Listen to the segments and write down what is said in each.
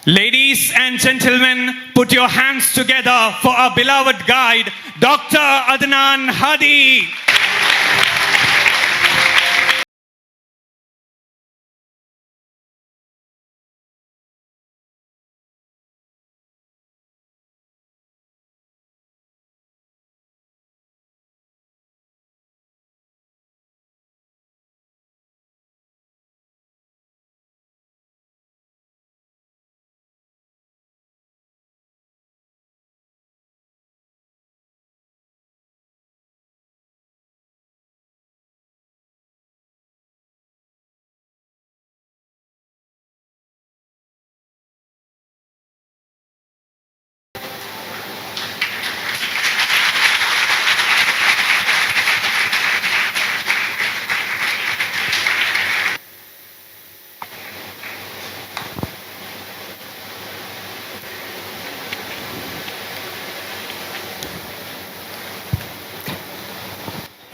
Ladies and gentlemen, put your hands together for our beloved guide, Dr. Adnan Hadi.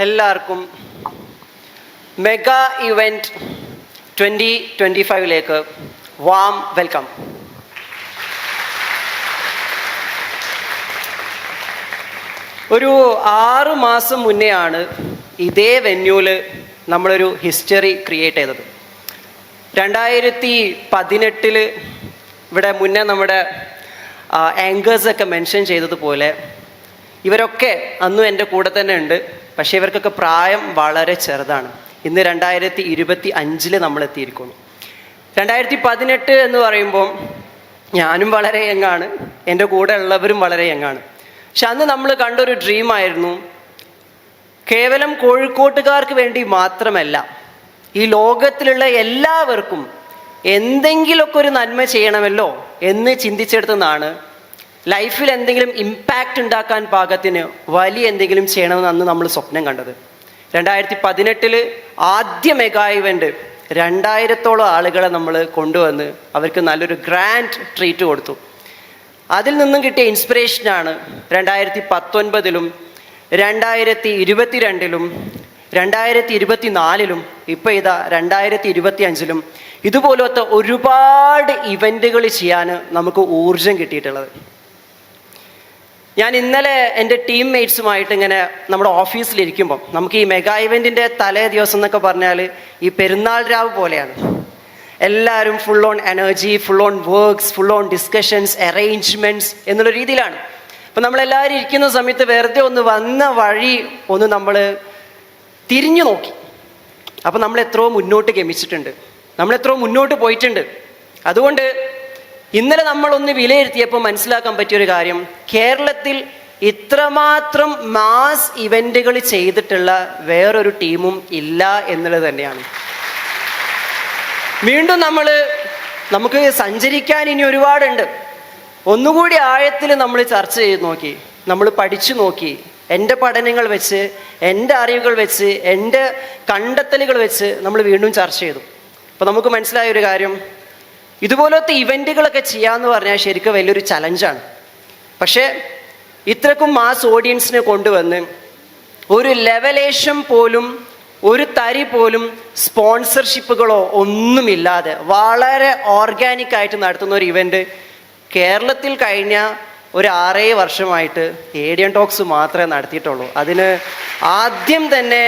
എല്ലാവർക്കും mega event 2025 warm welcome. ഒരു 6 മാസം മുന്നെയാണ് ഇതേ വെന്യൂല് നമ്മളൊരു history create ചെയ്തത്. 2018 ഇവിടെ മുന്നേ നമ്മുടെ ആങ്കേഴ്സൊക്കെ മെൻഷൻ ചെയ്തതുപോലെ ഇവരൊക്കെ അന്നും എൻ്റെ കൂടെ തന്നെ ഉണ്ട്. പക്ഷേ ഇവർക്കൊക്കെ പ്രായം വളരെ ചെറുതാണ്. ഇന്ന് 2025 നമ്മൾ എത്തിയിരിക്കുന്നു. 2018 എന്ന് പറയുമ്പോൾ ഞാനും വളരെ യങ്ങാണ്, എൻ്റെ കൂടെ ഉള്ളവരും വളരെ യങ്ങാണ്. പക്ഷെ അന്ന് നമ്മൾ കണ്ടൊരു ഡ്രീമായിരുന്നു, കേവലം കോഴിക്കോട്ടുകാർക്ക് വേണ്ടി മാത്രമല്ല, ഈ ലോകത്തിലുള്ള എല്ലാവർക്കും എന്തെങ്കിലുമൊക്കെ ഒരു നന്മ ചെയ്യണമല്ലോ എന്ന് ചിന്തിച്ചെടുത്തുനിന്നാണ് ലൈഫിൽ എന്തെങ്കിലും ഇമ്പാക്റ്റ് ഉണ്ടാക്കാൻ പാകത്തിന് വലിയ എന്തെങ്കിലും ചെയ്യണമെന്ന് അന്ന് നമ്മൾ സ്വപ്നം കണ്ടത്. 2018 ആദ്യ മെഗാ ഇവൻ്റ് 2000-ഓളം ആളുകളെ നമ്മൾ കൊണ്ടുവന്ന് അവർക്ക് നല്ലൊരു ഗ്രാൻഡ് ട്രീറ്റ് കൊടുത്തു. അതിൽ നിന്നും കിട്ടിയ ഇൻസ്പിറേഷനാണ് 2019 2022 2024 ഇപ്പോൾ ഇതാ 2025 ഇതുപോലത്തെ ഒരുപാട് ഇവൻറ്റുകൾ ചെയ്യാൻ നമുക്ക് ഊർജം കിട്ടിയിട്ടുള്ളത്. ഞാൻ ഇന്നലെ എൻ്റെ ടീംമേറ്റ്സുമായിട്ട് ഇങ്ങനെ നമ്മുടെ ഓഫീസിലിരിക്കുമ്പം നമുക്ക് ഈ മെഗാ ഇവൻറ്റിൻ്റെ തലേ ദിവസം എന്നൊക്കെ പറഞ്ഞാൽ ഈ പെരുന്നാൾ രാവ് പോലെയാണ്. എല്ലാവരും full on energy, full on works, full on discussions, arrangements എന്നുള്ള രീതിയിലാണ്. അപ്പം നമ്മളെല്ലാവരും ഇരിക്കുന്ന സമയത്ത് വെറുതെ ഒന്ന് വന്ന വഴി ഒന്ന് നമ്മൾ തിരിഞ്ഞു നോക്കി. അപ്പം നമ്മൾ എത്രയോ മുന്നോട്ട് ഗമിച്ചിട്ടുണ്ട്, നമ്മൾ എത്രയോ മുന്നോട്ട് പോയിട്ടുണ്ട്. അതുകൊണ്ട് ഇന്നലെ നമ്മളൊന്ന് വിലയിരുത്തിയപ്പോൾ മനസ്സിലാക്കാൻ പറ്റിയൊരു കാര്യം, കേരളത്തിൽ ഇത്രമാത്രം മാസ് ഇവൻറ്റുകൾ ചെയ്തിട്ടുള്ള വേറൊരു ടീമും ഇല്ല എന്നുള്ളത് തന്നെയാണ്. വീണ്ടും നമുക്ക് സഞ്ചരിക്കാൻ ഇനി ഒരുപാടുണ്ട്. ഒന്നുകൂടി ആഴത്തിൽ നമ്മൾ ചർച്ച ചെയ്ത് നോക്കി, നമ്മൾ പഠിച്ചു നോക്കി. എൻ്റെ പഠനങ്ങൾ വെച്ച്, എൻ്റെ അറിവുകൾ വെച്ച്, എൻ്റെ കണ്ടെത്തലുകൾ വെച്ച് നമ്മൾ വീണ്ടും ചർച്ച ചെയ്തു. അപ്പോൾ നമുക്ക് മനസ്സിലായൊരു കാര്യം, ഇതുപോലത്തെ ഇവൻറ്റുകളൊക്കെ ചെയ്യാന്ന് പറഞ്ഞാൽ ശരിക്കും വലിയൊരു ചലഞ്ചാണ്. പക്ഷേ ഇത്രക്കും മാസ് ഓഡിയൻസിനെ കൊണ്ടുവന്ന് ഒരു ലെവലേഷൻ പോലും, ഒരു തരി പോലും സ്പോൺസർഷിപ്പുകളോ ഒന്നുമില്ലാതെ വളരെ ഓർഗാനിക്കായിട്ട് നടത്തുന്ന ഒരു ഇവൻറ്റ് കേരളത്തിൽ കഴിഞ്ഞ ഒരു 6 വർഷമായിട്ട് ഏഡിയൻ ടോക്സ് മാത്രമേ നടത്തിയിട്ടുള്ളൂ. അതിന് ആദ്യം തന്നെ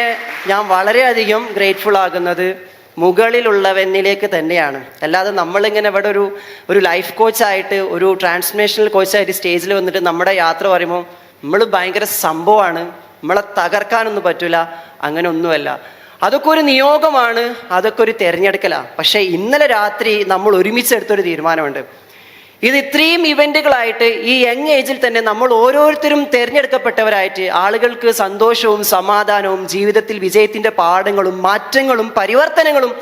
ഞാൻ വളരെയധികം ഗ്രേറ്റ്ഫുൾ ആകുന്നത് മുകളിലുള്ളവനിലേക്ക് തന്നെയാണ്. അല്ലാതെ നമ്മളിങ്ങനെ ഇവിടെ ഒരു ലൈഫ് കോച്ചായിട്ട്, ഒരു ട്രാൻസ്ഫോർമേഷണൽ കോച്ചായിട്ട് സ്റ്റേജിൽ വന്നിട്ട് നമ്മുടെ യാത്ര പറയുമ്പോൾ നമ്മൾ ഭയങ്കര സംഭവമാണ്, നമ്മളെ തകർക്കാനൊന്നും പറ്റില്ല, അങ്ങനെ ഒന്നുമല്ല. അതൊക്കെ ഒരു നിയോഗമാണ്, അതൊക്കെ ഒരു തിരഞ്ഞെടുക്കലാണ്. പക്ഷേ ഇന്നലെ രാത്രി നമ്മൾ ഒരുമിച്ചെടുത്തൊരു തീരുമാനമുണ്ട്. ഇത് ഇത്രയും ഇവൻറ്റുകളായിട്ട് ഈ യങ് ഏജിൽ തന്നെ നമ്മൾ ഓരോരുത്തരും തിരഞ്ഞെടുക്കപ്പെട്ടവരായിട്ട് ആളുകൾക്ക് സന്തോഷവും സമാധാനവും ജീവിതത്തിൽ വിജയത്തിൻ്റെ പാഠങ്ങളും മാറ്റങ്ങളും പരിവർത്തനങ്ങളും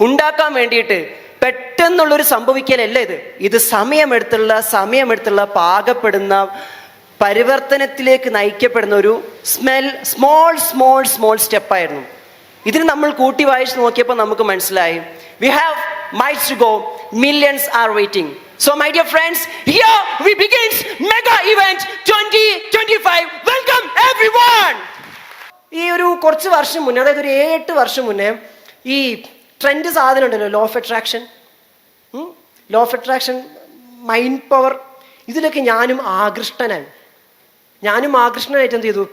ഉണ്ടാക്കാൻ വേണ്ടിയിട്ട് പെട്ടെന്നുള്ളൊരു സംഭവിക്കലല്ല ഇത് സമയമെടുത്തുള്ള പാകപ്പെടുന്ന പരിവർത്തനത്തിലേക്ക് നയിക്കപ്പെടുന്ന ഒരു സ്മോൾ സ്റ്റെപ്പായിരുന്നു. ഇതിന് നമ്മൾ കൂട്ടി വായിച്ച് നോക്കിയപ്പോൾ നമുക്ക് മനസ്സിലായി, we have miles to go, millions are waiting. So my dear friends, here we begins mega event 2025. Welcome everyone. ഈ ഒരു കുറച്ച് വർഷം മുന്നേ, അതായത് ഒരു 7-8 വർഷം മുന്നേ, ഈ ട്രെൻഡ് സാധനം ഉണ്ടല്ലോ, law of attraction mind power, ഇതിലൊക്കെ ഞാനും ആകൃഷ്ടനായിട്ട് എന്ത് ചെയ്തു,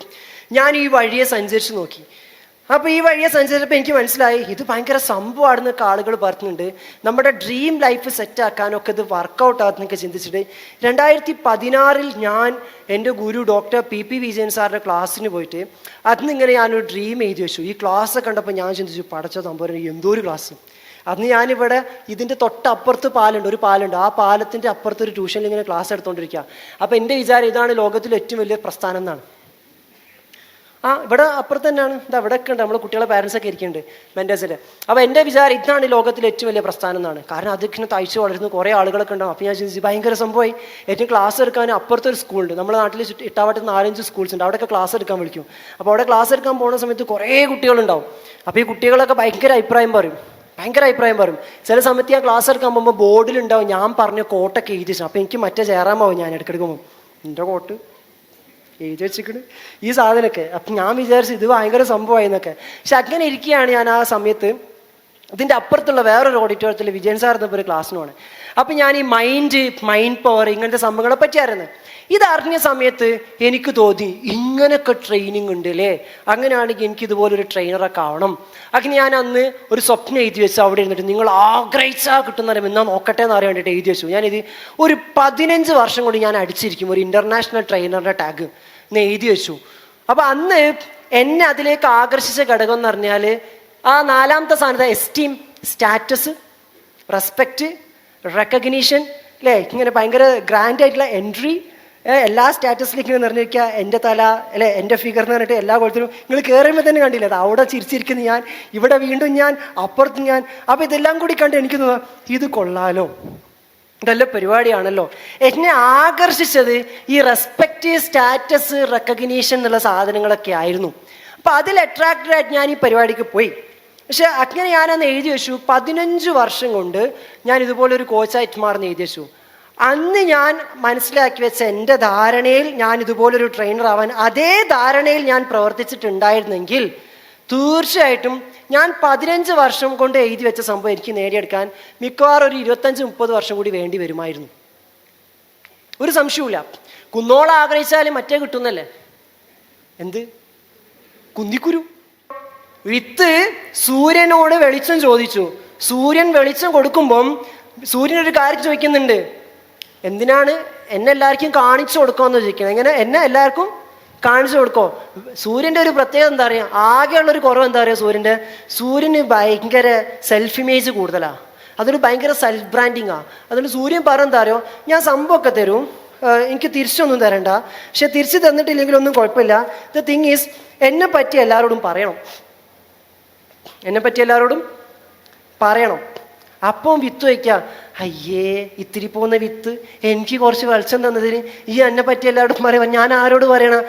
ഞാൻ ഈ വഴിയെ സഞ്ചരിച്ച് നോക്കി. അപ്പോൾ ഈ വഴിയെ സഞ്ചരിച്ചപ്പോൾ എനിക്ക് മനസ്സിലായി ഇത് ഭയങ്കര സംഭവമാണെന്നൊക്കെ ആളുകൾ പറയുന്നുണ്ട്. നമ്മുടെ ഡ്രീം ലൈഫ് സെറ്റാക്കാനൊക്കെ ഇത് വർക്കൗട്ട് ആകുന്നൊക്കെ ചിന്തിച്ചിട്ട് 2016 ഞാൻ എൻ്റെ ഗുരു ഡോക്ടർ PP വിജയൻ സാറിൻ്റെ ക്ലാസ്സിന് പോയിട്ട് അന്ന് ഇങ്ങനെ ഞാനൊരു ഡ്രീം എഴുതി വെച്ചു. ഈ ക്ലാസ് കണ്ടപ്പോൾ ഞാൻ ചിന്തിച്ചു, പടച്ച തമ്പുരാനെ എന്തോ ഒരു ക്ലാസ്. അന്ന് ഞാനിവിടെ ഇതിൻ്റെ തൊട്ടപ്പുറത്ത് ഒരു പാലുണ്ട്, ആ പാലത്തിൻ്റെ അപ്പുറത്ത് ഒരു ട്യൂഷനിൽ ഇങ്ങനെ ക്ലാസ് എടുത്തുകൊണ്ടിരിക്കുക. അപ്പോൾ എൻ്റെ വിചാരം ഇതാണ് ലോകത്തിലെ ഏറ്റവും വലിയ പ്രസ്ഥാനം എന്നാണ്. ഇവിടെ അപ്പുറത്ത് തന്നെയാണ്, ഇവിടെ ഒക്കെ ഉണ്ട്, നമ്മളെ കുട്ടികളെ പാരൻസൊക്കെ ഇരിക്കുന്നുണ്ട് മെൻറ്റേഴ്സിൽ. അപ്പോൾ എൻ്റെ വിചാരം ഇതാണ് ലോകത്തിലെ ഏറ്റവും വലിയ പ്രസ്ഥാനം എന്നാണ്. കാരണം അതിങ്ങനെ തയ്ച്ച് വളരുന്ന കുറേ ആളുകളൊക്കെ ഉണ്ടാവും. അപ്പോൾ ഞാൻ ചിന്തിച്ചു ഭയങ്കര സംഭവമായി. ഏറ്റവും ക്ലാസ് എടുക്കാൻ അപ്പുറത്തൊരു സ്കൂളുണ്ട്, നമ്മുടെ നാട്ടിൽ ഇട്ടാവട്ട് 4-5 സ്കൂൾസ് ഉണ്ട്, അവിടെയൊക്കെ ക്ലാസ് എടുക്കാൻ വിളിക്കും. അപ്പോൾ അവിടെ ക്ലാസ് എടുക്കാൻ പോകുന്ന സമയത്ത് കുറേ കുട്ടികളുണ്ടാവും. അപ്പോൾ ഈ കുട്ടികളൊക്കെ ഭയങ്കര അഭിപ്രായം പറയും. ചില സമയത്ത് ഞാൻ ക്ലാസ് എടുക്കാൻ പോകുമ്പോൾ ബോർഡിലുണ്ടാവും ഞാൻ പറഞ്ഞ കോട്ടൊക്കെ എഴുതി വെച്ചു. അപ്പോൾ എനിക്ക് മറ്റേ ചേരാമാവും, ഞാൻ ഇടയ്ക്കെടുക്കുമ്പോൾ എൻ്റെ കോട്ട് എഴുതി വെച്ചിട്ട് ഈ സാധനമൊക്കെ. അപ്പം ഞാൻ വിചാരിച്ചു ഇത് ഭയങ്കര സംഭവമായി എന്നൊക്കെ. പക്ഷെ അങ്ങനെ ഇരിക്കുകയാണ് ഞാൻ ആ സമയത്ത് ഇതിൻ്റെ അപ്പുറത്തുള്ള വേറൊരു ഓഡിറ്റോറിയത്തിൽ വിജയൻ സാർ എന്നപ്പോൾ ഒരു ക്ലാസ്സിനുമാണ്. അപ്പം ഞാൻ ഈ മൈൻഡ് പവർ ഇങ്ങനത്തെ സംഭവങ്ങളെ പറ്റിയായിരുന്നു. ഇതറിഞ്ഞ സമയത്ത് എനിക്ക് തോന്നി ഇങ്ങനെയൊക്കെ ട്രെയിനിങ് ഉണ്ട് അല്ലേ, അങ്ങനെയാണെങ്കിൽ എനിക്ക് ഇതുപോലൊരു ട്രെയിനറൊക്കെ ആവണം. അങ്ങനെ ഞാൻ അന്ന് ഒരു സ്വപ്നം എഴുതി വെച്ചു. അവിടെ ഇരുന്നിട്ട് നിങ്ങൾ ആഗ്രഹിച്ചാൽ കിട്ടുന്ന എന്നാ നോക്കട്ടെ എന്ന് അറിയാൻ വേണ്ടിയിട്ട് എഴുതി വെച്ചു. ഞാനിത് ഒരു 15 വർഷം കൊണ്ട് ഞാൻ അടിച്ചിരിക്കും ഒരു ഇൻ്റർനാഷണൽ ട്രെയിനറുടെ ടാഗ് എന്ന് എഴുതി വെച്ചു. അപ്പോൾ അന്ന് എന്നെ അതിലേക്ക് ആകർഷിച്ച ഘടകം എന്ന് പറഞ്ഞാൽ ആ 4ാമത്തെ സ്ഥാനത്ത് എസ്റ്റീം, സ്റ്റാറ്റസ്, റെസ്പെക്റ്റ്, റെക്കഗ്നീഷൻ അല്ലേ, ഇങ്ങനെ ഭയങ്കര ഗ്രാൻഡ് ആയിട്ടുള്ള എൻട്രി, എല്ലാ സ്റ്റാറ്റസിലേക്ക് ഇങ്ങനെ നിറഞ്ഞിരിക്കുക. എൻ്റെ തല അല്ലെ, എൻ്റെ ഫിഗർ എന്ന് പറഞ്ഞിട്ട് എല്ലാ കുളത്തിലും നിങ്ങൾ കയറുമ്പോൾ തന്നെ കണ്ടില്ല, അത് അവിടെ ചിരിച്ചിരിക്കുന്ന ഞാൻ, ഇവിടെ വീണ്ടും ഞാൻ, അപ്പുറത്ത് ഞാൻ. അപ്പോൾ ഇതെല്ലാം കൂടി കണ്ട് എനിക്ക് തോന്നുക ഇത് കൊള്ളാലോ, ഇതല്ല പരിപാടിയാണല്ലോ. എന്നെ ആകർഷിച്ചത് ഈ റെസ്പെക്റ്റ്, സ്റ്റാറ്റസ്, റെക്കഗ്നീഷൻ എന്നുള്ള സാധനങ്ങളൊക്കെ ആയിരുന്നു. അപ്പോൾ അതിൽ അട്രാക്റ്റഡ് ആയിട്ട് ഞാൻ ഈ പരിപാടിക്ക് പോയി. പക്ഷെ അങ്ങനെ ഞാനന്ന് എഴുതി വെച്ചു 15 വർഷം കൊണ്ട് ഞാൻ ഇതുപോലൊരു കോച്ചായിട്ട് മാറുന്ന എഴുതി വെച്ചു. അന്ന് ഞാൻ മനസ്സിലാക്കി വെച്ച എൻ്റെ ധാരണയിൽ ഞാൻ ഇതുപോലൊരു ട്രെയിനർ ആവാൻ അതേ ധാരണയിൽ ഞാൻ പ്രവർത്തിച്ചിട്ടുണ്ടായിരുന്നെങ്കിൽ തീർച്ചയായിട്ടും ഞാൻ 15 വർഷം കൊണ്ട് എഴുതി വെച്ച സംഭവം എനിക്ക് നേടിയെടുക്കാൻ മിക്കവാറും ഒരു 25-30 വർഷം കൂടി വേണ്ടി വരുമായിരുന്നു. ഒരു സംശയവുമില്ല. കുന്നോളം ആഗ്രഹിച്ചാലും മറ്റേ കിട്ടുന്നല്ലേ, എന്ത് കുന്നിക്കുരു. വിത്ത് സൂര്യനോട് വെളിച്ചം ചോദിച്ചു. സൂര്യൻ വെളിച്ചം കൊടുക്കുമ്പം സൂര്യനൊരു കാര്യം ചോദിക്കുന്നുണ്ട്, എന്തിനാണ് എന്നെ എല്ലാവർക്കും കാണിച്ചു കൊടുക്കുമെന്ന് ചോദിക്കുന്നത്. എങ്ങനെ എന്നെ എല്ലാവർക്കും കാണിച്ചു കൊടുക്കോ? സൂര്യൻ്റെ ഒരു പ്രത്യേകത എന്താ പറയുക, ആകെയുള്ളൊരു കുറവ് എന്താ പറയുക, സൂര്യന് ഭയങ്കര സെൽഫ് ഇമേജ് കൂടുതലാണ്. അതൊരു ഭയങ്കര സെൽഫ് ബ്രാൻഡിങ്ങാണ്. അതുകൊണ്ട് സൂര്യൻ പറഞ്ഞ എന്താ പറയുക, ഞാൻ സംഭവമൊക്കെ തരും, എനിക്ക് തിരിച്ചൊന്നും തരണ്ട, പക്ഷെ തിരിച്ച് തന്നിട്ടില്ലെങ്കിൽ ഒന്നും കുഴപ്പമില്ല. ദ തിങ് ഈസ് എന്നെ പറ്റി എല്ലാവരോടും പറയണം. അപ്പം വിത്ത് വയ്ക്കുക. അയ്യേ ഇത്തിരി പോകുന്ന വിത്ത് എനിക്ക് കുറച്ച് വെളിച്ചം തന്നതിന് ഈ എന്നെ പറ്റി എല്ലാവരോടും പറയാം, ഞാൻ ആരോട് പറയണം?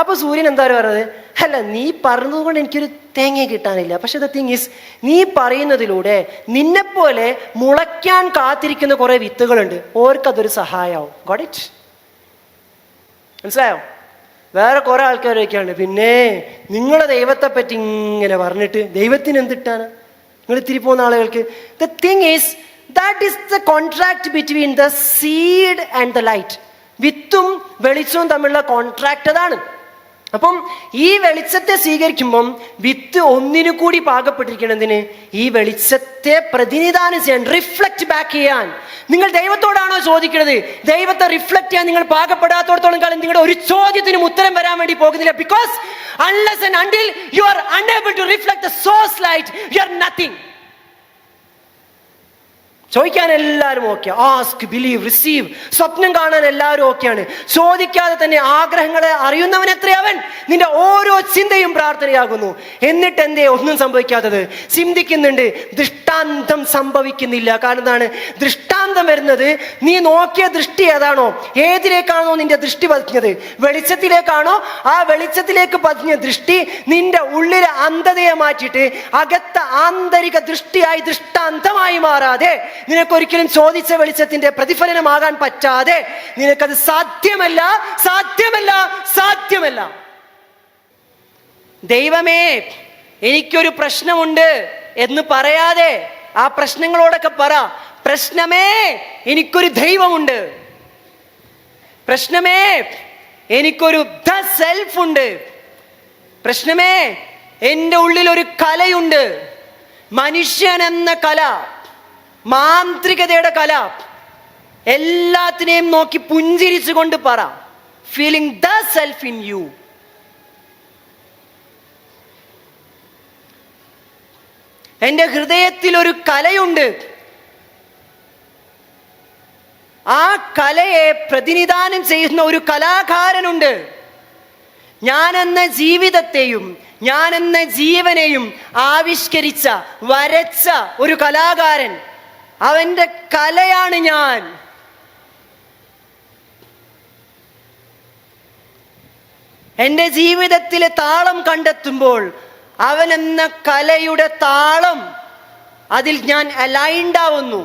അപ്പോൾ സൂര്യൻ എന്താ പറയുന്നത്, അല്ല നീ പറഞ്ഞത് കൊണ്ട് എനിക്കൊരു തേങ്ങ കിട്ടാനില്ല, പക്ഷെ ദ തിങ് ഈസ് നീ പറയുന്നതിലൂടെ നിന്നെപ്പോലെ മുളയ്ക്കാൻ കാത്തിരിക്കുന്ന കുറേ വിത്തുകളുണ്ട്, ഓർക്കതൊരു സഹായമാവും. Got it? മനസ്സിലായോ? വേറെ കുറേ ആൾക്കാർ വയ്ക്കാണ്ട് പിന്നെ നിങ്ങളെ ദൈവത്തെ പറ്റി ഇങ്ങനെ പറഞ്ഞിട്ട് ദൈവത്തിന് എന്തിട്ടാണ് നിങ്ങൾ ഇത്തിരി പോകുന്ന ആളുകൾക്ക്. The thing is that is the contract between the seed and the light. വിത്തും വെളിച്ചവും തമ്മിലുള്ള കോൺട്രാക്ട് അതാണ്. അപ്പം ഈ വെളിച്ചത്തെ സ്വീകരിക്കുമ്പം വിത്ത് ഒന്നിനു കൂടി പാകപ്പെട്ടിരിക്കണതിന് ഈ വെളിച്ചത്തെ പ്രതിനിധാനം ചെയ്യാൻ, റിഫ്ലക്റ്റ് ബാക്ക് ചെയ്യാൻ. നിങ്ങൾ ദൈവത്തോടാണോ ചോദിക്കുന്നത്? ദൈവത്തെ റിഫ്ലക്റ്റ് ചെയ്യാൻ നിങ്ങൾ പാകപ്പെടാത്തോടത്തോളം കാലം നിങ്ങളുടെ ഒരു ചോദ്യത്തിനും ഉത്തരം വരാൻ വേണ്ടി പോകുന്നില്ല. Because unless and until you are unable to reflect the source light, you are nothing. ചോദിക്കാൻ എല്ലാവരും ഓക്കെ, ആസ്ക്, ബിലീവ്, റിസീവ്. സ്വപ്നം കാണാൻ എല്ലാവരും ഓക്കെയാണ്. ചോദിക്കാതെ തന്നെ ആഗ്രഹങ്ങളെ അറിയുന്നവൻ എത്രയവൻ? നിന്റെ ഓരോ ചിന്തയും പ്രാർത്ഥനയാകുന്നു. എന്നിട്ട് എന്തേ ഒന്നും സംഭവിക്കാത്തത്? ചിന്തിക്കുന്നുണ്ട്, ദൃഷ്ടാന്തം സംഭവിക്കുന്നില്ല. കാരണം എന്താണ്? ദൃഷ്ടാന്തം വരുന്നത് നീ നോക്കിയ ദൃഷ്ടി ഏതാണോ, ഏതിലേക്കാണോ നിന്റെ ദൃഷ്ടി പതിഞ്ഞത്, വെളിച്ചത്തിലേക്കാണോ? ആ വെളിച്ചത്തിലേക്ക് പതിഞ്ഞ ദൃഷ്ടി നിന്റെ ഉള്ളിലെ അന്ധതയെ മാറ്റിയിട്ട് അകത്ത ആന്തരിക ദൃഷ്ടിയായി, ദൃഷ്ടാന്തമായി മാറാതെ നിനക്കൊരിക്കലും ചോദിച്ച വെളിച്ചത്തിന്റെ പ്രതിഫലനമാകാൻ പറ്റാതെ നിനക്കത് സാധ്യമല്ല, സാധ്യമല്ല, സാധ്യമല്ല. ദൈവമേ എനിക്കൊരു പ്രശ്നമുണ്ട് എന്ന് പറയാതെ ആ പ്രശ്നങ്ങളോടൊക്കെ പറ, പ്രശ്നമേ എനിക്കൊരു ദൈവമുണ്ട്. പ്രശ്നമേ എനിക്കൊരു ദ സെൽഫ് ഉണ്ട്. പ്രശ്നമേ എൻ്റെ ഉള്ളിൽ ഒരു കലയുണ്ട്. മനുഷ്യൻ എന്ന കല, മാന്ത്രികതയുടെ കല. എല്ലാത്തിനെയും നോക്കി പുഞ്ചിരിച്ചുകൊണ്ട് പറ, feeling the self in you. എൻ്റെ ഹൃദയത്തിൽ ഒരു കലയുണ്ട്. ആ കലയെ പ്രതിനിധാനം ചെയ്യുന്ന ഒരു കലാകാരനുണ്ട്. ഞാനെന്ന ജീവിതത്തെയും ഞാനെന്ന ജീവനെയും ആവിഷ്കരിച്ച, വരച്ച ഒരു കലാകാരൻ. അവൻ്റെ കലയാണ് ഞാൻ. എൻ്റെ ജീവിതത്തിലെ താളം കണ്ടെത്തുമ്പോൾ അവൻ എന്ന കലയുടെ താളം, അതിൽ ഞാൻ അലൈൻഡ് ആവുന്നു.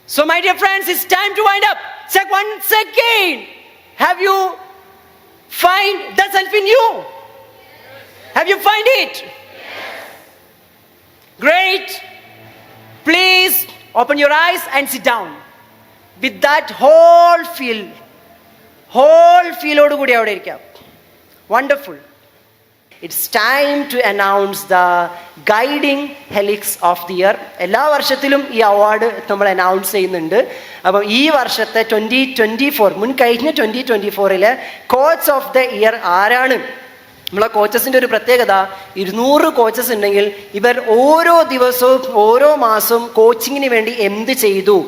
So my dear friends, it's time to wind up. Check once again. Have you find the self in you? Have you find it? Great. Please open your eyes and sit down. With that whole feel odu kudi avade irikam. Wonderful. It's time to announce the guiding helix of the year. എല്ലാ വർഷത്തിലും ഈ award നമ്മൾ announce ചെയ്യുന്നുണ്ട്. അപ്പം ഈ വർഷത്തെ 2024, മുൻ കഴിഞ്ഞ 2024 കോച്ച് ഓഫ് ദ ഇയർ ആരാണ്? നമ്മളെ കോച്ചസിൻ്റെ ഒരു പ്രത്യേകത, 200 കോച്ചസ് ഉണ്ടെങ്കിൽ ഇവർ ഓരോ ദിവസവും ഓരോ മാസവും കോച്ചിങ്ങിന് വേണ്ടി എന്ത് ചെയ്തു,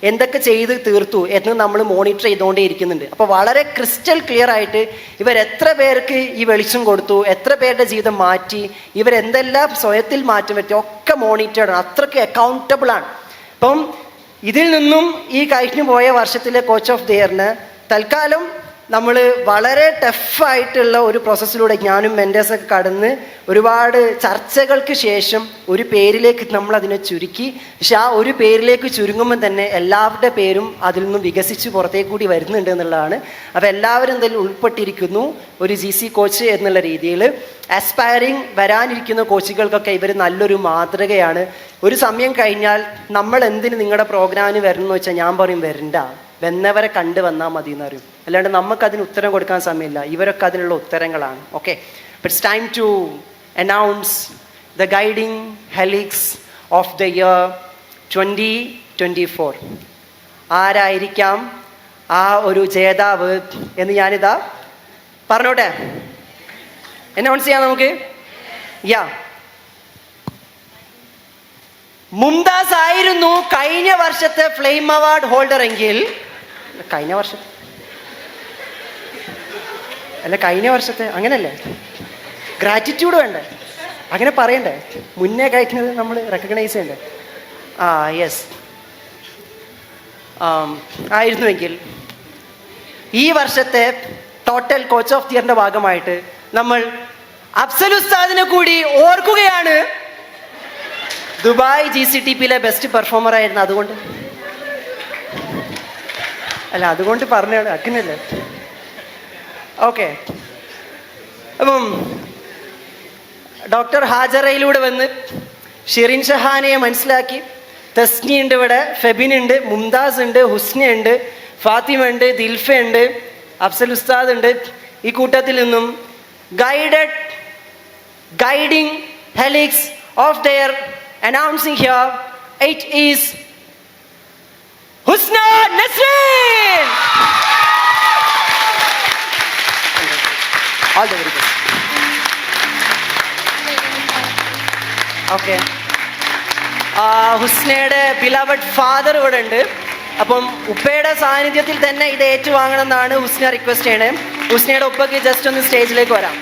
എന്തൊക്കെ ചെയ്ത് തീർത്തു എന്ന് നമ്മൾ മോണിറ്റർ ചെയ്തുകൊണ്ടേ ഇരിക്കുന്നുണ്ട്. അപ്പോൾ വളരെ ക്രിസ്റ്റൽ ക്ലിയർ ആയിട്ട് ഇവർ എത്ര പേർക്ക് ഈ വെളിച്ചം കൊടുത്തു, എത്ര പേരുടെ ജീവിതം മാറ്റി, ഇവരെന്തെല്ലാം സ്വയത്തിൽ മാറ്റം വരുത്തി, ഒക്കെ മോണിറ്റേർഡ് ആണ്. അത്രയ്ക്ക് അക്കൗണ്ടബിൾ ആണ്. അപ്പം ഇതിൽ നിന്നും ഈ കഴിഞ്ഞു പോയ വർഷത്തിലെ കോച്ച് ഓഫ് ദി ഇയറിന് തൽക്കാലം നമ്മൾ വളരെ ടഫായിട്ടുള്ള ഒരു പ്രോസസ്സിലൂടെ ഞാനും മെൻറ്റേഴ്സൊക്കെ കടന്ന് ഒരുപാട് ചർച്ചകൾക്ക് ശേഷം ഒരു പേരിലേക്ക് നമ്മൾ അതിനെ ചുരുക്കി. പക്ഷെ ആ ഒരു പേരിലേക്ക് ചുരുങ്ങുമ്പോൾ തന്നെ എല്ലാവരുടെ പേരും അതിൽ നിന്നും വികസിച്ച് പുറത്തേക്ക് കൂടി വരുന്നുണ്ട് എന്നുള്ളതാണ്. അപ്പോൾ എല്ലാവരും എന്തായാലും ഉൾപ്പെട്ടിരിക്കുന്നു ഒരു GC കോച്ച് എന്നുള്ള രീതിയിൽ. ആസ്പയറിങ് വരാനിരിക്കുന്ന കോച്ചുകൾക്കൊക്കെ ഇവർ നല്ലൊരു മാതൃകയാണ്. ഒരു സമയം കഴിഞ്ഞാൽ നമ്മൾ എന്തിന് നിങ്ങളുടെ പ്രോഗ്രാമിന് വരണം എന്ന് വെച്ചാൽ ഞാൻ പറയും വരണ്ട, വന്നവരെ കണ്ടു വന്നാൽ മതി എന്ന് പറയും. അല്ലാണ്ട് നമുക്കതിന് ഉത്തരം കൊടുക്കാൻ സമയമില്ല. ഇവരൊക്കെ അതിനുള്ള ഉത്തരങ്ങളാണ്. Okay, it's time to announce the guiding helix of the year 2024. ആരായിരിക്കാം ആ ഒരു ജേതാവ് എന്ന് ഞാനിതാ പറഞ്ഞോട്ടെ, അനൗൺസ് ചെയ്യാം നമുക്ക്. മുംതാസ് ആയിരുന്നു കഴിഞ്ഞ വർഷത്തെ ഫ്ലെയിം അവാർഡ് ഹോൾഡർ എങ്കിൽ, കഴിഞ്ഞ വർഷത്തെ അങ്ങനല്ലേ, ഗ്രാറ്റിറ്റ്യൂഡ് വേണ്ടേ, അങ്ങനെ പറയണ്ടേ, മുന്നേ കഴിക്കുന്നത് നമ്മൾ റെക്കഗ്നൈസ് ചെയ്യണ്ടേ. യെസ്, ആയിരുന്നുവെങ്കിൽ ഈ വർഷത്തെ ടോട്ടൽ കോച്ച് ഓഫ് ദി ഇയറിന്റെ ഭാഗമായിട്ട് നമ്മൾ അഫ്സൽ ഉസ്താദിനെ കൂടി ഓർക്കുകയാണ്. ദുബായ് GCTPയിലെ ബെസ്റ്റ് പെർഫോമർ ആയിരുന്നു. അതുകൊണ്ട് പറഞ്ഞാണ് അക്കിനല്ലേ. ഓക്കെ, അപ്പം ഡോക്ടർ ഹാജറയിലൂടെ വന്ന് ഷിറിൻ ഷഹാനയെ മനസ്സിലാക്കി. തസ്നി ഉണ്ട് ഇവിടെ, ഫെബിൻ ഉണ്ട്, മുംതാസ് ഉണ്ട്, ഹുസ്ന ഉണ്ട്, ഫാത്തിമ ഉണ്ട്, ദിൽഫ ഉണ്ട്, അഫ്സൽ ഉസ്താദ് ഉണ്ട്. ഈ കൂട്ടത്തിൽ നിന്നും guiding helix of their announcing here, it is Husna Nasreen. All the very best. Okay, ഹുസ്നയുടെ ബിലവഡ് ഫാദർ ഇവിടെ ഉണ്ട്. അപ്പം ഉപ്പയുടെ സാന്നിധ്യത്തിൽ തന്നെ ഇത് ഏറ്റുവാങ്ങണം എന്നാണ് ഹുസ്ന റിക്വസ്റ്റ് ചെയ്യണേ. ഹുസ്നയുടെ ഉപ്പയ്ക്ക് ജസ്റ്റ് ഒന്ന് സ്റ്റേജിലേക്ക് വരാം.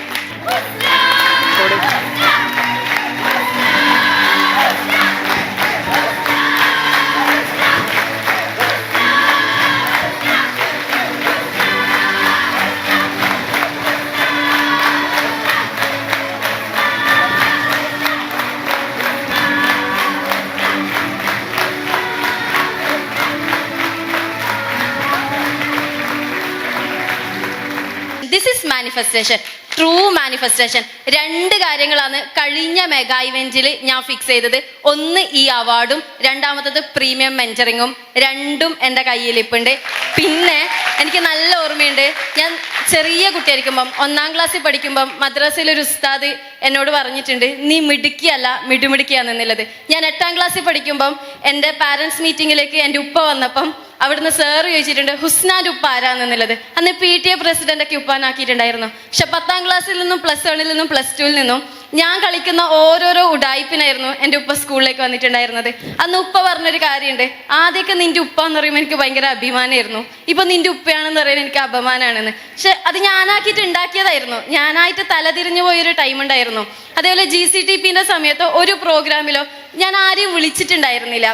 Manifestation, true manifestation. 2 കാര്യങ്ങളാണ് കഴിഞ്ഞ മെഗാ ഇവന്റിൽ ഞാൻ ഫിക്സ് ചെയ്തത്. ഒന്ന് ഈ അവാർഡും, രണ്ടാമത്തത് പ്രീമിയം മെന്ററിങ്ങും. 2ഉം എൻ്റെ കയ്യിലിപ്പുണ്ട്. പിന്നെ എനിക്ക് നല്ല ഓർമ്മയുണ്ട്, ഞാൻ ചെറിയ കുട്ടിയായിരിക്കുമ്പം 1ാം ക്ലാസ്സിൽ പഠിക്കുമ്പം മദ്രസയിലൊരു ഉസ്താദ് എന്നോട് പറഞ്ഞിട്ടുണ്ട്, നീ മിടുക്കിയല്ല മിടുമിടുക്കിയാണെന്നുള്ളത്. ഞാൻ 8ാം ക്ലാസ്സിൽ പഠിക്കുമ്പം എൻ്റെ പാരൻസ് മീറ്റിങ്ങിലേക്ക് എൻ്റെ ഉപ്പ വന്നപ്പം അവിടുന്ന് സാറ് ചോദിച്ചിട്ടുണ്ട്, ഹുസ്നാൻ്റെ ഉപ്പ ആരാന്നുള്ളത്. അന്ന് PTA പ്രസിഡന്റൊക്കെ ഉപ്പാനാക്കിയിട്ടുണ്ടായിരുന്നു. പക്ഷെ 10ാം ക്ലാസ്സിൽ നിന്നും +1 നിന്നും +2 നിന്നും ഞാൻ കളിക്കുന്ന ഓരോരോ ഉടായ്പിനായിരുന്നു എൻ്റെ ഉപ്പ സ്കൂളിലേക്ക് വന്നിട്ടുണ്ടായിരുന്നത്. അന്ന് ഉപ്പ പറഞ്ഞൊരു കാര്യമുണ്ട്, ആദ്യമൊക്കെ നിന്റെ ഉപ്പ എന്ന് പറയുമ്പോൾ എനിക്ക് ഭയങ്കര അഭിമാനമായിരുന്നു, ഇപ്പൊ നിന്റെ ഉപ്പയാണെന്ന് പറയുന്നത് എനിക്ക് അപമാനമാണെന്ന്. പക്ഷെ അത് ഞാനാക്കിയിട്ട് ഉണ്ടാക്കിയതായിരുന്നു, ഞാനായിട്ട് തലതിരിഞ്ഞു പോയൊരു ടൈം ഉണ്ടായിരുന്നു. അതേപോലെ GCTPന്റെ സമയത്ത് ഒരു പ്രോഗ്രാമിലോ ഞാൻ ആരെയും വിളിച്ചിട്ടുണ്ടായിരുന്നില്ല.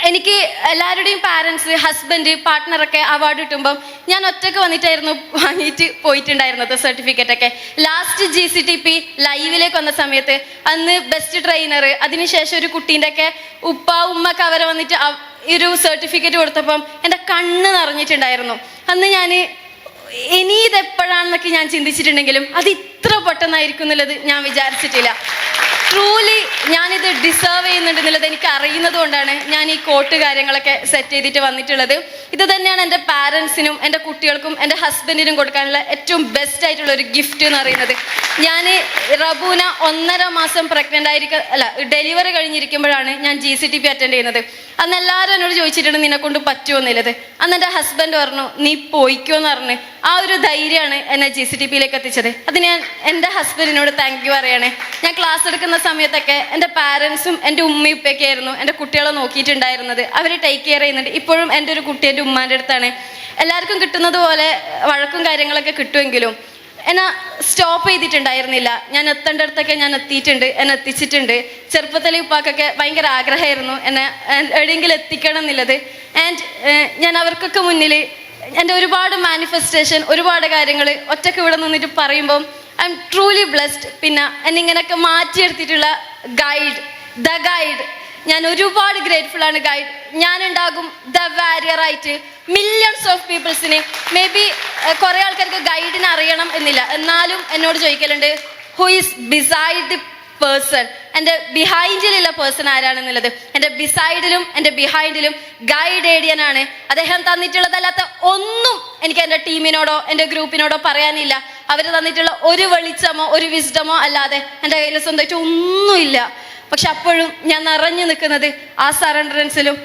എനിക്ക് എല്ലാവരുടെയും പാരൻസ്, ഹസ്ബൻഡ്, പാർട്ട്ണറൊക്കെ അവാർഡ് കിട്ടുമ്പം ഞാൻ ഒറ്റക്ക് വന്നിട്ടായിരുന്നു വാങ്ങിയിട്ട് പോയിട്ടുണ്ടായിരുന്നത് സർട്ടിഫിക്കറ്റ് ഒക്കെ. ലാസ്റ്റ് GCTP ലൈവിലേക്ക് വന്ന സമയത്ത് അന്ന് ബെസ്റ്റ് ട്രെയിനർ, അതിനുശേഷം ഒരു കുട്ടീൻ്റെ ഒക്കെ ഉപ്പ ഉമ്മക്ക് അവരെ വന്നിട്ട് ഒരു സർട്ടിഫിക്കറ്റ് കൊടുത്തപ്പം എൻ്റെ കണ്ണ് നിറഞ്ഞിട്ടുണ്ടായിരുന്നു. അന്ന് ഞാൻ ഇനി ഇതെപ്പോഴാണെന്നൊക്കെ ഞാൻ ചിന്തിച്ചിട്ടുണ്ടെങ്കിലും അത് ഇത്ര പെട്ടെന്നായിരിക്കും എന്നുള്ളത് ഞാൻ വിചാരിച്ചിട്ടില്ല. ട്രൂലി ഞാനിത് ഡിസേർവ് ചെയ്യുന്നുണ്ടെന്നുള്ളത് എനിക്ക് അറിയുന്നത് കൊണ്ടാണ് ഞാൻ ഈ കോട്ട് കാര്യങ്ങളൊക്കെ സെറ്റ് ചെയ്തിട്ട് വന്നിട്ടുള്ളത്. ഇത് തന്നെയാണ് എൻ്റെ പാരൻസിനും എൻ്റെ കുട്ടികൾക്കും എൻ്റെ ഹസ്ബൻഡിനും കൊടുക്കാനുള്ള ഏറ്റവും ബെസ്റ്റ് ആയിട്ടുള്ള ഒരു ഗിഫ്റ്റ് എന്ന് പറയുന്നത്. ഞാൻ റബൂന 1.5 മാസം ഡെലിവറി കഴിഞ്ഞിരിക്കുമ്പോഴാണ് ഞാൻ GCTP അറ്റൻഡ് ചെയ്യുന്നത്. അന്ന് എല്ലാവരും എന്നോട് ചോദിച്ചിട്ടുണ്ട് നിന്നെ കൊണ്ട് പറ്റുമോ എന്നുള്ളത്. അന്ന് എൻ്റെ ഹസ്ബൻഡ് പറഞ്ഞു നീ പോയിക്കോ എന്ന് പറഞ്ഞ് ആ ഒരു ധൈര്യമാണ് എന്നെ GCTPയിലേക്ക് എത്തിച്ചത്. അത് ഞാൻ എൻ്റെ ഹസ്ബൻഡിനോട് താങ്ക് യു പറയണേ. ഞാൻ ക്ലാസ് എടുക്കുന്ന സമയത്തൊക്കെ എൻ്റെ പാരൻസും എൻ്റെ ഉമ്മയും ഉപ്പയൊക്കെ ആയിരുന്നു എൻ്റെ കുട്ടികളെ നോക്കിയിട്ടുണ്ടായിരുന്നത്. അവർ ടേക്ക് കെയർ ചെയ്യുന്നുണ്ട്. ഇപ്പോഴും എൻ്റെ ഒരു കുട്ടി എൻ്റെ ഉമ്മാൻ്റെ അടുത്താണ്. എല്ലാവർക്കും കിട്ടുന്നത് പോലെ വഴക്കും കാര്യങ്ങളൊക്കെ കിട്ടുമെങ്കിലും എന്നെ സ്റ്റോപ്പ് ചെയ്തിട്ടുണ്ടായിരുന്നില്ല. ഞാൻ എത്തേണ്ടടുത്തൊക്കെ ഞാൻ എത്തിയിട്ടുണ്ട്, എന്നെ എത്തിച്ചിട്ടുണ്ട്. ചെറുപ്പത്തിലെ ഉപ്പാക്കൊക്കെ ഭയങ്കര ആഗ്രഹമായിരുന്നു എന്നെ എവിടെയെങ്കിലും എത്തിക്കണം എന്നുള്ളത്. ആൻഡ് ഞാൻ അവർക്കൊക്കെ മുന്നിൽ എൻ്റെ ഒരുപാട് മാനിഫെസ്റ്റേഷൻ, ഒരുപാട് കാര്യങ്ങൾ ഒറ്റയ്ക്ക് ഇവിടെ നിന്നിട്ട് പറയുമ്പം ഐ എം ട്രൂലി ബ്ലെസ്ഡ്. പിന്നെ എന്നെ ഇങ്ങനെയൊക്കെ മാറ്റിയെടുത്തിട്ടുള്ള ദ ഗൈഡ് ഞാൻ ഒരുപാട് ഗ്രേറ്റ്ഫുൾ ആണ്. ഗൈഡ് ഞാനുണ്ടാകും ദ വാരിയർ ആയിട്ട് മില്യൺസ് ഓഫ് പീപ്പിൾസിന്. മേ ബി കുറേ ആൾക്കാർക്ക് ഗൈഡിനെ അറിയണം എന്നില്ല, എന്നാലും എന്നോട് ചോദിക്കലുണ്ട് who is beside the person, എൻ്റെ ബിഹൈൻഡിലുള്ള പേഴ്സൺ ആരാണെന്നുള്ളത്. എൻ്റെ ബിസൈഡിലും എൻ്റെ ബിഹൈൻഡിലും ഗൈഡ് ഏഡിയനാണ്. അദ്ദേഹം തന്നിട്ടുള്ളതല്ലാത്ത ഒന്നും എനിക്ക് എൻ്റെ ടീമിനോടോ എൻ്റെ ഗ്രൂപ്പിനോടോ പറയാനില്ല. അവർ തന്നിട്ടുള്ള ഒരു വെളിച്ചമോ ഒരു വിസ്ഡമോ അല്ലാതെ എൻ്റെ കയ്യിൽ സ്വന്തമായിട്ട് ഒന്നുമില്ല. പക്ഷെ അപ്പോഴും ഞാൻ നിറഞ്ഞു നിൽക്കുന്നത് ആ സറണ്ടറൻസിലും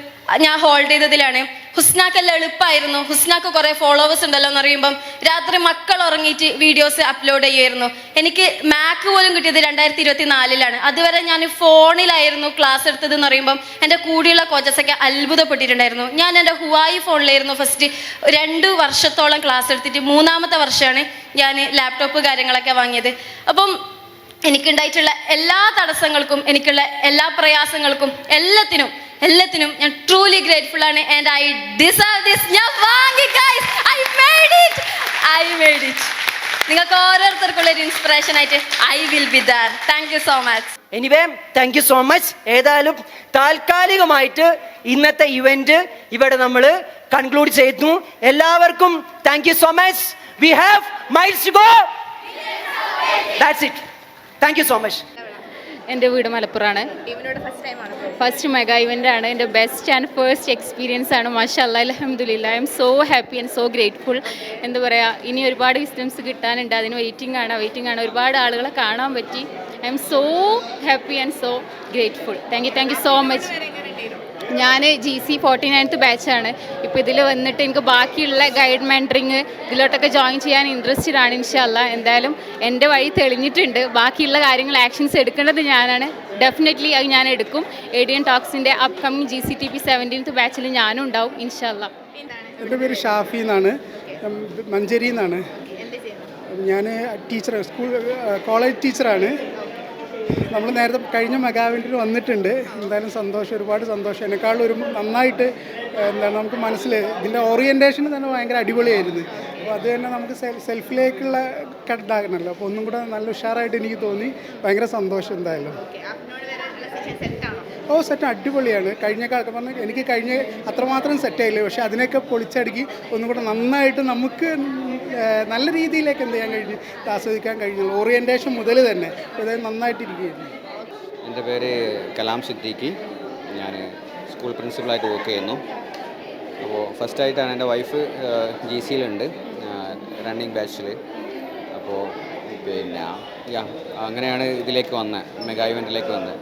ഞാൻ ഹോൾഡ് ചെയ്തതിലാണ്. ഹുസ്നാക്കെല്ലാം എളുപ്പമായിരുന്നു. ഹുസ്നാക്ക് കുറേ ഫോളോവേഴ്സ് ഉണ്ടല്ലോ എന്ന് പറയുമ്പം രാത്രി മക്കൾ ഉറങ്ങിയിട്ട് വീഡിയോസ് അപ്ലോഡ് ചെയ്യുമായിരുന്നു. എനിക്ക് മാക്ക് പോലും കിട്ടിയത് 2024 അതുവരെ ഞാൻ ഫോണിലായിരുന്നു ക്ലാസ് എടുത്തത് എന്ന് പറയുമ്പം എൻ്റെ കൂടെയുള്ള കോച്ചസൊക്കെ അത്ഭുതപ്പെട്ടിട്ടുണ്ടായിരുന്നു. ഞാൻ എൻ്റെ ഹുവായി ഫോണിലായിരുന്നു ഫസ്റ്റ് 2 വർഷത്തോളം ക്ലാസ് എടുത്തിട്ട് 3ാമത്തെ വർഷമാണ് ഞാൻ ലാപ്ടോപ്പ് കാര്യങ്ങളൊക്കെ വാങ്ങിയത്. അപ്പം എനിക്കുണ്ടായിട്ടുള്ള എല്ലാ തടസ്സങ്ങൾക്കും, എനിക്കുള്ള എല്ലാ പ്രയാസങ്ങൾക്കും, എല്ലാത്തിനും ഞാൻ ട്രൂലി ഗ്രേറ്റ്ഫുൾ ആണ്. And I deserve this. ഞാൻ വാങ്ങി ഗൈസ്, ഐ മെയ്ഡ് ഇറ്റ്. നിങ്ങൾക്ക് ഓരോരുത്തർക്കുള്ള ഒരു ഇൻസ്പിറേഷൻ ആയിട്ട് I will be there. Thank you so much. Anyway thank you so much. ഏതായാലും താൽക്കാലികമായിട്ട് ഇന്നത്തെ ഇവന്റ് ഇവിടെ നമ്മൾ കൺക്ലൂഡ് ചെയ്യുന്നു. എല്ലാവർക്കും thank you so much. We have miles to go. That's it. Thank you so much. എൻ്റെ വീട് മലപ്പുറമാണ്. ഫസ്റ്റ് മെഗാ ഇവൻ്റ് ആണ്. എൻ്റെ ബെസ്റ്റ് ആൻഡ് ഫസ്റ്റ് എക്സ്പീരിയൻസ് ആണ്. മാഷാഅല്ലാ, അൽഹംദുലില്ലാ. I M so happy and so grateful. എന്താ പറയുക, ഇനി ഒരുപാട് വിസ്ഡംസ് കിട്ടാനുണ്ട്. അതിന് വെയിറ്റിംഗ് ആണ്. ഒരുപാട് ആളുകളെ കാണാൻ പറ്റി. I M so happy and so grateful. Thank you so much. ഞാൻ GC 49th ബാച്ചാണ്. ഇപ്പോൾ ഇതിൽ വന്നിട്ട് എനിക്ക് ബാക്കിയുള്ള ഗൈഡ് മെൻറ്ററിങ് ഇതിലോട്ടൊക്കെ ജോയിൻ ചെയ്യാൻ ഇൻട്രസ്റ്റഡ് ആണ്. ഇൻഷാല്ലാ എന്തായാലും എൻ്റെ വഴി തെളിഞ്ഞിട്ടുണ്ട്. ബാക്കിയുള്ള കാര്യങ്ങൾ ആക്ഷൻസ് എടുക്കേണ്ടത് ഞാനാണ്. ഡെഫിനറ്റ്ലി അത് ഞാൻ എടുക്കും. ADN ടോക്സിൻ്റെ അപ്കമിങ് GCTP 17th ബാച്ചിൽ ഞാനും ഉണ്ടാവും ഇൻഷാല്ലാ. എൻ്റെ പേര് ഷാഫി എന്നാണ്, മഞ്ചേരിയിൽ നിന്നാണ്. ഞാൻ കോളേജ് ടീച്ചറാണ്. നമ്മൾ നേരത്തെ കഴിഞ്ഞ മെഗാ ഇവൻറ്റിൽ വന്നിട്ടുണ്ട്. എന്തായാലും സന്തോഷം, ഒരുപാട് സന്തോഷം. എന്നെക്കാളും നന്നായിട്ട് നമുക്ക് ഇതിൻ്റെ ഓറിയൻറ്റേഷൻ തന്നെ ഭയങ്കര അടിപൊളിയായിരുന്നു. അപ്പോൾ അത് തന്നെ നമുക്ക് സെൽഫിലേക്കുള്ള ഇതാകണമല്ലോ. അപ്പോൾ ഒന്നും കൂടെ നല്ല ഉഷാറായിട്ട് എനിക്ക് തോന്നി. ഭയങ്കര സന്തോഷം. എന്തായാലും ഓ സെറ്റ് അടിപൊളിയാണ്. പറഞ്ഞാൽ എനിക്ക് കഴിഞ്ഞ അത്രമാത്രം സെറ്റായില്ല, പക്ഷെ അതിനൊക്കെ പൊളിച്ചടുക്കി ഒന്നും കൂടെ നന്നായിട്ട് നമുക്ക് നല്ല രീതിയിലേക്ക് എന്ത് ചെയ്യാൻ കഴിഞ്ഞു, ആസ്വദിക്കാൻ കഴിഞ്ഞു. ഓറിയൻറ്റേഷൻ മുതൽ തന്നെ ഇത് നന്നായിട്ടിരിക്കുകയായിരുന്നു. എൻ്റെ പേര് കലാം സിദ്ദീഖി. ഞാൻ സ്കൂൾ പ്രിൻസിപ്പളായിട്ട് വർക്ക് ചെയ്യുന്നു. അപ്പോൾ ഫസ്റ്റായിട്ടാണ് എൻ്റെ വൈഫ് GCയിലുണ്ട്, റണ്ണിങ് ബാച്ചിൽ. അപ്പോൾ പിന്നെ അങ്ങനെയാണ് ഇതിലേക്ക് വന്നത്, മെഗാ ഇവൻറ്റിലേക്ക് വന്നത്.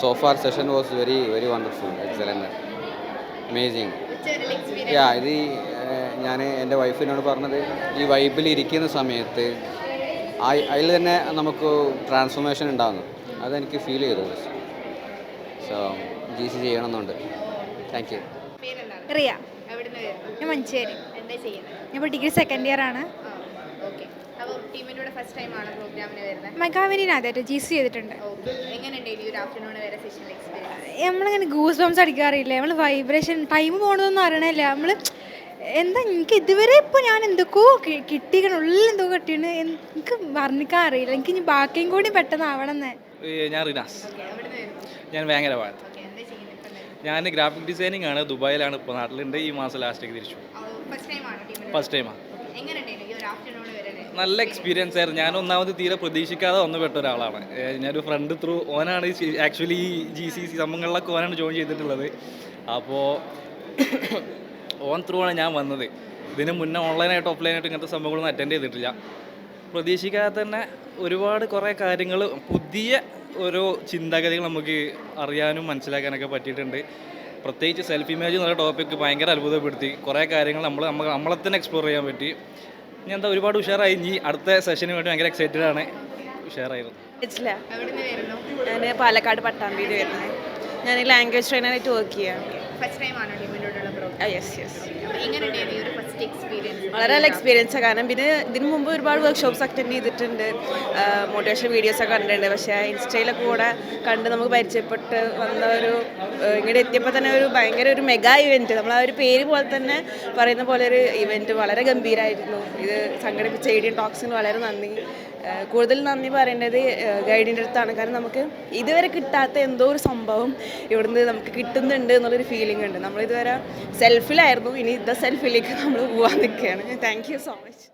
So far session was very very wonderful, excellent, amazing. ഇത് ഞാൻ എൻ്റെ വൈഫിനോട് പറഞ്ഞത്, ഈ വൈബിൽ ഇരിക്കുന്ന സമയത്ത് അതിൽ തന്നെ നമുക്ക് ട്രാൻസ്ഫോർമേഷൻ ഉണ്ടാകുന്നു, അതെനിക്ക് ഫീൽ ചെയ്തു. സോ GC ചെയ്യണമെന്നുണ്ട്. Thank you. റിയ, ഞാൻ മഞ്ചേരി. ഞാൻ ഇപ്പോൾ ഡിഗ്രി സെക്കൻഡ് ഇയർ ആണ്. മെഗാവിനിന് ആദ്യമായിട്ട് GC ചെയ്തിട്ടുണ്ട്. നമ്മളിങ്ങനെ ഗൂസ് ബംസ് അടിക്കാറില്ല, നമ്മൾ വൈബ്രേഷൻ ടൈം പോകണമെന്നൊന്നും അറിയണില്ല. നമ്മൾ എന്താ എനിക്ക് ഇതുവരെ ഇപ്പോൾ ഞാൻ എന്തൊക്കെയോ കിട്ടിക്കണം, ഉള്ളിൽ എന്തോ കിട്ടിയാണ്, എനിക്ക് വർണ്ണിക്കാൻ അറിയില്ല. എനിക്ക് ഇനി ബാക്കിയും കൂടി പെട്ടെന്ന് ആവണമെന്ന്. ഞാൻ റിനാസ്, ഞാൻ ഭയങ്കര ഭാഗത്ത്. ഞാൻ ഗ്രാഫിക് ഡിസൈനിങ് ആണ്, ദുബായിലാണ്, ഇപ്പോൾ നാട്ടിലുണ്ട്. ഈ മാസം ലാസ്റ്റേക്ക് തിരിച്ചു. ഫസ്റ്റ് ടൈമാണ്. നല്ല എക്സ്പീരിയൻസ് ആയിരുന്നു. ഞാൻ ഒന്നാമത് തീരെ പ്രതീക്ഷിക്കാതെ വന്നു പെട്ട ഒരാളാണ്. ഞാനൊരു ഫ്രണ്ട് ത്രൂ ഓനാണ് ആക്ച്വലി ഈ GC സംഭവങ്ങളിലൊക്കെ ഓനാണ് ജോയിൻ ചെയ്തിട്ടുള്ളത്. അപ്പോൾ ഓൺ ത്രൂ ആണ് ഞാൻ വന്നത്. ഇതിന് മുന്നേ ഓൺലൈനായിട്ട് ഓഫ്ലൈനായിട്ട് ഇങ്ങനത്തെ സംഭവങ്ങളൊന്നും അറ്റൻഡ് ചെയ്തിട്ടില്ല. പ്രതീക്ഷിക്കാതെ തന്നെ ഒരുപാട് കുറേ കാര്യങ്ങൾ, പുതിയ ഓരോ ചിന്താഗതികൾ നമുക്ക് അറിയാനും മനസ്സിലാക്കാനൊക്കെ പറ്റിയിട്ടുണ്ട്. പ്രത്യേകിച്ച് സെൽഫ് ഇമേജ് എന്നുള്ള ടോപ്പിക്ക് ഭയങ്കര അത്ഭുതപ്പെടുത്തി. കുറേ കാര്യങ്ങൾ നമ്മളെ തന്നെ എക്സ്പ്ലോർ ചെയ്യാൻ പറ്റി. ഞാൻ ഒരുപാട് ഉഷാറായി. ഇനി അടുത്ത സെഷന് വേണ്ടി ഭയങ്കര എക്സൈറ്റഡ് ആണ്. ഉഷാറായിരുന്നു. ഞാൻ പാലക്കാട് പട്ടാമ്പിയിൽ വരുന്നത്. ഞാൻ ലാംഗ്വേജ് ട്രെയിനറായിട്ട് വർക്ക് ചെയ്യാം. വളരെ നല്ല എക്സ്പീരിയൻസാണ്. കാരണം പിന്നെ ഇതിന് മുമ്പ് ഒരുപാട് വർക്ക്ഷോപ്സ് അറ്റൻഡ് ചെയ്തിട്ടുണ്ട്, മോട്ടിവേഷൻ വീഡിയോസൊക്കെ കണ്ടിട്ടുണ്ട്. പക്ഷേ ഇൻസ്റ്റയിലൊക്കെ കൂടെ കണ്ട് നമുക്ക് പരിചയപ്പെട്ട് വന്ന ഇങ്ങോട്ട് എത്തിയപ്പോൾ തന്നെ ഭയങ്കര ഒരു മെഗാ ഇവൻറ്റ്, നമ്മൾ ആ ഒരു പേര് പോലെ തന്നെ പറയുന്ന പോലെ ഒരു ഇവൻറ്റ് വളരെ ഗംഭീരമായിരുന്നു. ഇത് സംഘടിപ്പിച്ച ADN ടോക്സിന് വളരെ നന്ദി. കൂടുതൽ നന്ദി പറയേണ്ടത് ഗൈഡിൻ്റെ അടുത്താണ്. കാരണം നമുക്ക് ഇതുവരെ കിട്ടാത്ത എന്തോ ഒരു സംഭവം ഇവിടുന്ന് നമുക്ക് കിട്ടുന്നുണ്ട് എന്നുള്ളൊരു ഫീലിംഗ് ഉണ്ട്. നമ്മളിതുവരെ സെൽഫിലായിരുന്നു, ഇനി സെൽഫിലേക്ക് നമ്മൾ പോകാൻ നിൽക്കുകയാണ്. Thank you so much.